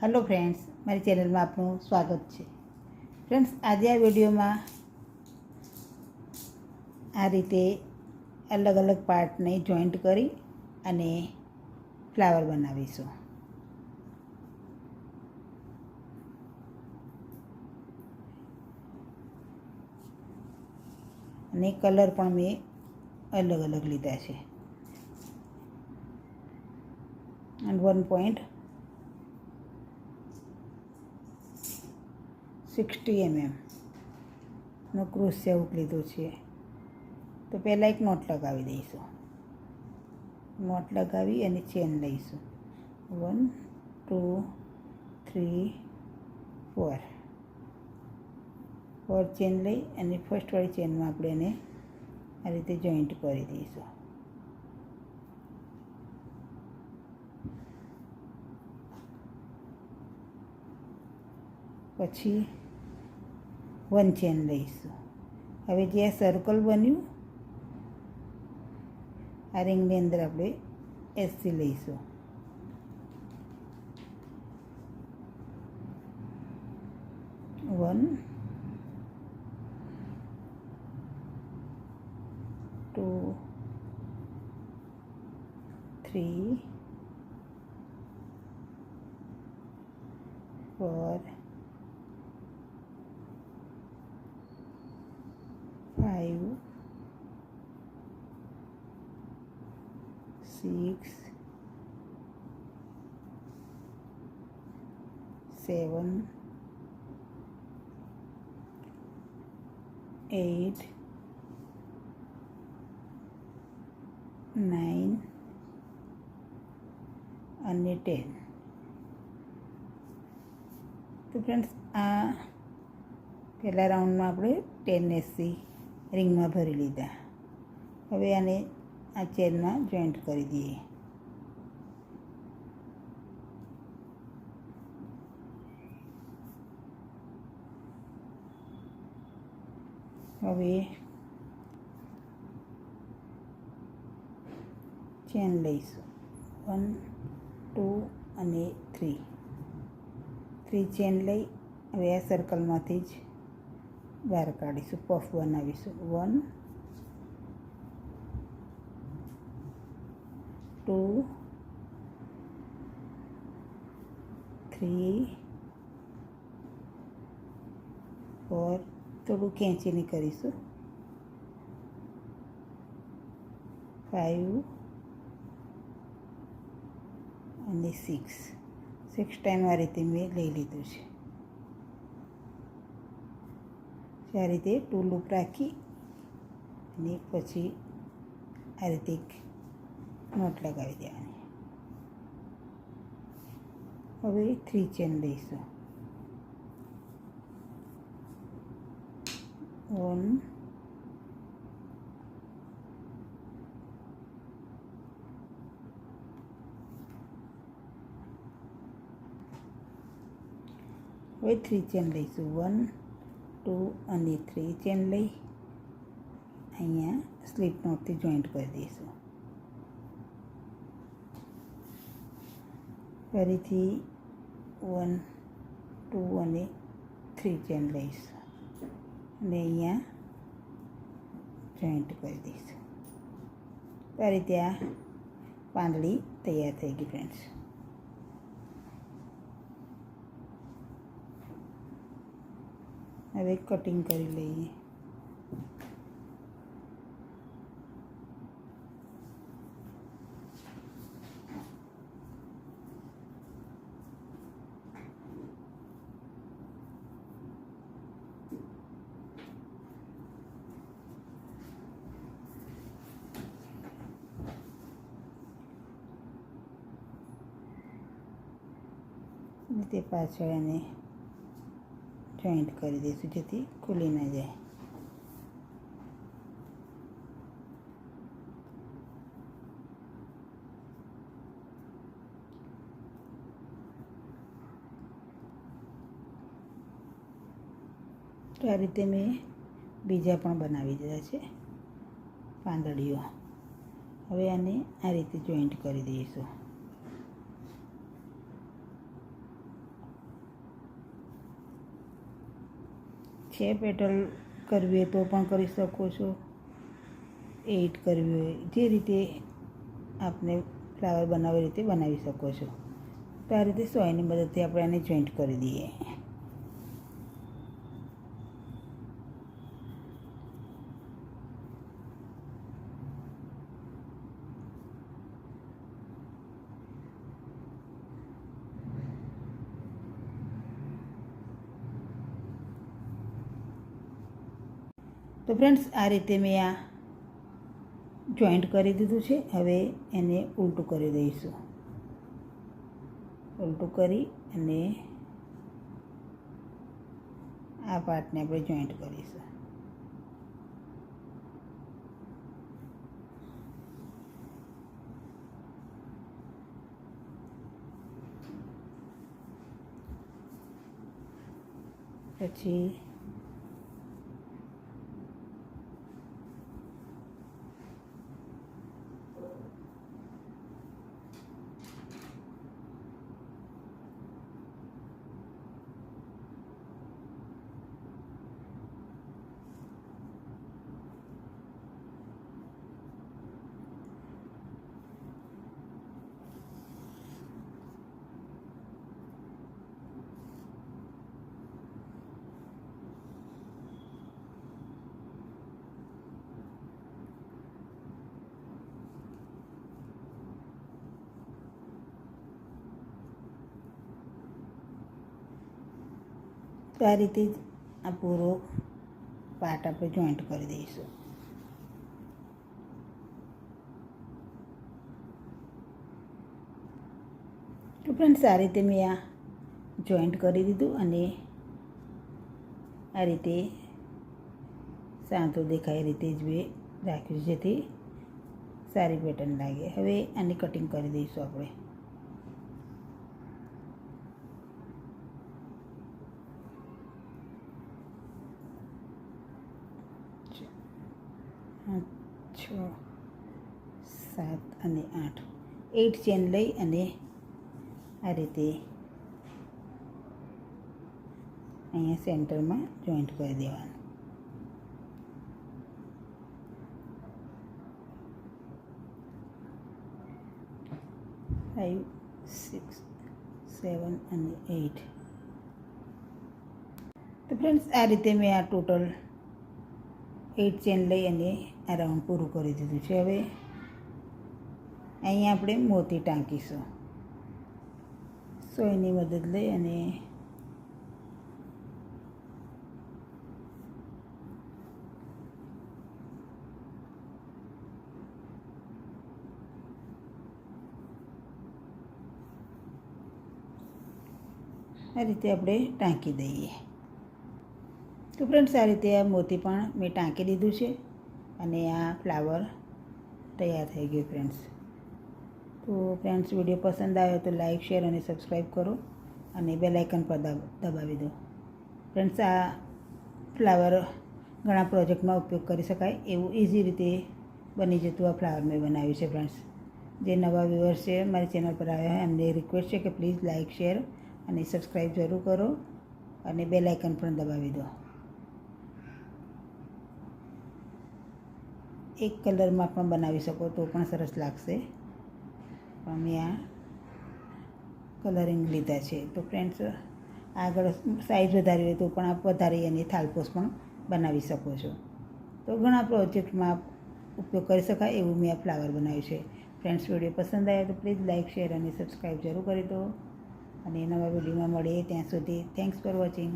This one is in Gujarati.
હેલો ફ્રેન્ડ્સ, મારી ચેનલમાં આપનું સ્વાગત છે. ફ્રેન્ડ્સ, આજે આ વિડીયોમાં આ રીતે અલગ અલગ પાર્ટને જોઈન્ટ કરી અને ફ્લાવર બનાવીશું. અને કલર પણ મેં અલગ અલગ લીધા છે. અને 1.60 mm નો ક્રોશિયા હૂક લીધો છે. તો પહેલાં એક નોટ લગાવી દઈશું. નોટ લગાવી અને ચેન લઈશું. 1 2 3 4 ચેન લઈ અને ફર્સ્ટવાળી ચેનમાં આપણે એને આ રીતે જોઈન્ટ કરી દઈશું. પછી 1 ચેન લઈશું. હવે જે આ સર્કલ બન્યું આ રિંગની અંદર આપણે એસી લઈશું. વન 2 3 4 5 6 7 8 9 અને 10. તો ફ્રેન્ડ્સ, આ પહેલા રાઉન્ડમાં આપણે 10 એસી રિંગમાં ભરી લીધા. હવે આને આ ચેનમાં જોઈન્ટ કરી દઈએ. હવે ચેન લઈશું. 1 2 અને 3 ચેન લઈ હવે આ સર્કલમાંથી જ બહાર કાઢીશું. પફ બનાવીશું. 1 2 3 4 થોડું ખેંચીને કરીશું. 5 અને 6 ટાઈમ આ રીતે મેં લઈ લીધું છે. આ રીતે 2 લૂપ રાખી અને પછી આ રીતે એક નોટ લગાવી દેવાની. હવે 3 ચેન લઈશું. 1 હવે 3 ચેન લઈશું. 1 2 અને 3 ચેન લઈ અહીંયા સ્લીપ નોટથી જોઈન્ટ કરી દઈશું. ફરીથી 1 2 અને 3 ચેન લઈશું અને અહીંયા જોઈન્ટ કરી દઈશું. આ રીતે આ પાંદડી તૈયાર થઈ ગઈ ફ્રેન્ડ્સ. હવે કટિંગ કરી લઈએ. તે પાછળ એને જોઈન્ટ કરી દઈશું જેથી ખુલી ના જાય. તો આ રીતે મેં બીજા પણ બનાવી દીધા છે પાંદડીઓ. હવે આને આ રીતે જોઈન્ટ કરી દઈશું. પેટલ કરવી હોય તો પણ કરી શકો છો, 8 કરવી હોય જે રીતે આપને ફ્લાવર બનાવવી રીતે બનાવી શકો છો. તો આ રીતે સોયની મદદથી આપણે આને જોઈન્ટ કરી દઈએ. તો ફ્રેન્ડ્સ આ રીતે મેં આ જોઈન્ટ કરી દીધું છે. હવે એને ઉલટું કરી દઈશું. ઉલટું કરી અને આ પાર્ટને આપણે જોઈન્ટ કરીશું. પછી તો આ રીતે જ આ પૂરો પાર્ટ આપણે જોઈન્ટ કરી દઈશું. તો ફ્રેન્ડ્સ આ રીતે મેં આ જોઈન્ટ કરી દીધું અને આ રીતે સાંતો દેખાય એ રીતે જ મેં રાખ્યું, જેથી સારી પેટર્ન લાગે. હવે આની કટિંગ કરી દઈશું આપણે. છ, 7 અને 8 8 ચેન લઈ અને આ રીતે અહીંયા સેન્ટરમાં જોઈન્ટ કરી દેવાનું. 5, 6, 7 અને 8. તો ફ્રેન્ડ્સ આ રીતે મેં આ ટોટલ 8 ચેન લઈ અને આ રાઉન્ડ પૂરું કરી દીધું છે. હવે અહીંયા આપણે મોતી ટાંકીશું. સોયની મદદ લઈ અને આ રીતે આપણે ટાંકી દઈએ. તો ફ્રેન્ડ્સ આ રીતે આ મોતી પણ મેં ટાંકી દીધું છે અને આ ફ્લાવર તૈયાર થઈ ગયું ફ્રેન્ડ્સ. તો ફ્રેન્ડ્સ વિડીયો પસંદ આવ્યો તો લાઈક, શેર અને સબસ્ક્રાઈબ કરો અને બેલ આઇકન પર દબાવી દો. ફ્રેન્ડ્સ આ ફ્લાવર ઘણા પ્રોજેક્ટમાં ઉપયોગ કરી શકાય એવું ઇઝી રીતે બની જતું આ ફ્લાવર મેં બનાવ્યું છે ફ્રેન્ડ્સ. જે નવા વ્યુઅર્સ છે મારી ચેનલ પર આવ્યા હોય એમને રિક્વેસ્ટ છે કે પ્લીઝ લાઈક, શેર અને સબસ્ક્રાઈબ જરૂર કરો અને બેલ આઇકન પણ દબાવી દો. એક કલરમાં પણ બનાવી શકો તો પણ સરસ લાગશે, પણ મેં આ કલરિંગ લીધા છે. તો ફ્રેન્ડ્સ આગળ સાઈઝ વધારવી હોય તો પણ આપ વધારી અને થાલપોસ પણ બનાવી શકો છો. તો ઘણા પ્રોજેક્ટમાં ઉપયોગ કરી શકાય એવું મેં આ ફ્લાવર બનાવ્યું છે. ફ્રેન્ડ્સ વિડીયો પસંદ આવ્યો તો પ્લીઝ લાઈક, શેર અને સબસ્ક્રાઈબ જરૂર કરી દો અને નવા વિડીયોમાં મળીએ ત્યાં સુધી થેન્ક્સ ફોર વોચિંગ.